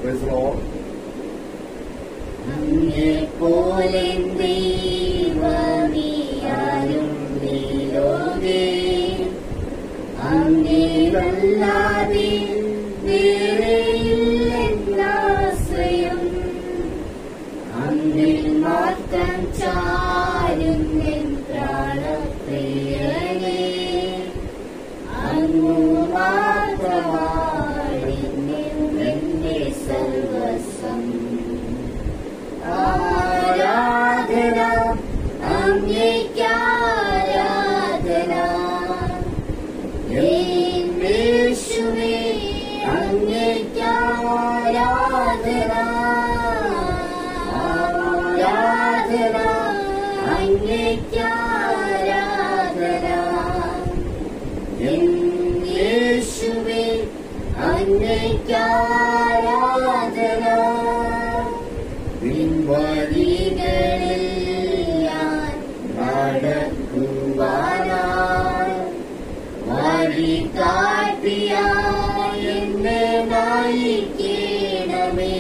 Praise the Lord. അങ്ങേപ്പോലെ ദൈവമീയാരും ഈ ലോകേ അങ്ങേയല്ലാതെ വേറെയില്ലെന്നാശ്രയം അങ്ങിൽ മാത്രം ചാരും എൻ പ്രാണപ്രിയനേ അങ്ങു മാത്രമാണെന്റെ സർവസ്വം ആരാധന അങ്ങേയ്ക്കാരാധന യേശുവേ അങ്ങേയ്ക്കാരാധന ആരാധന അങ്ങേയ്ക്കാരാധന യേശുവേ അങ്ങേയ്ക്കാരാധന വഴികളിൽ ഞാൻ നടക്കുവാനായി വഴി കാട്ടിയായി എന്നെ നയിക്കണമേ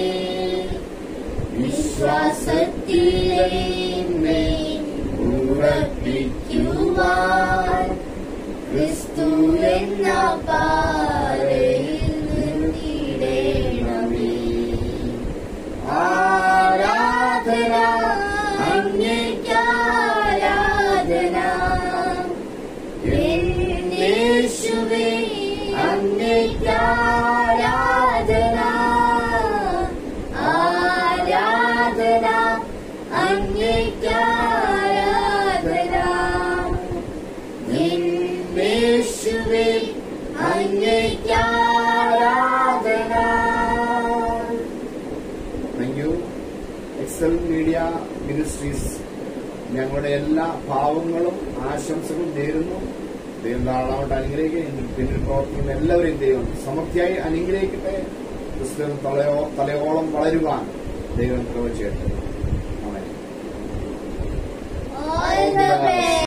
വിശ്വാസത്തിലെ ഉറപ്പിക്കുവാൻ ക്രിസ്തു എന്ന പാറയിൽ നിർത്തിയിടണമേ ആരാധന അങ്ങേയ്ക്കാരാധന യേശുവേ അങ്ങേയ്ക്കാരാധന ആരാധന അങ്ങേയ്ക്കാരാധന യേശുവേ അങ്ങേയ്ക്കാരാധന. Thank you. Excel Media Ministries ഞങ്ങളുടെ എല്ലാ ഭാവങ്ങളും ആശംസകളും നേരുന്നു. ദൈവം ധാരാളമായിട്ട് അനുഗ്രഹിക്കുക. പിന്നിൽ പ്രവർത്തിക്കുന്ന എല്ലാവരെയും ദൈവം സമൃദ്ധിയായി അനുഗ്രഹിക്കട്ടെ. ക്രിസ്തു തലയോളം വളരുവാൻ ദൈവം കൃപ ചെയ്യട്ടെ. ആമേൻ.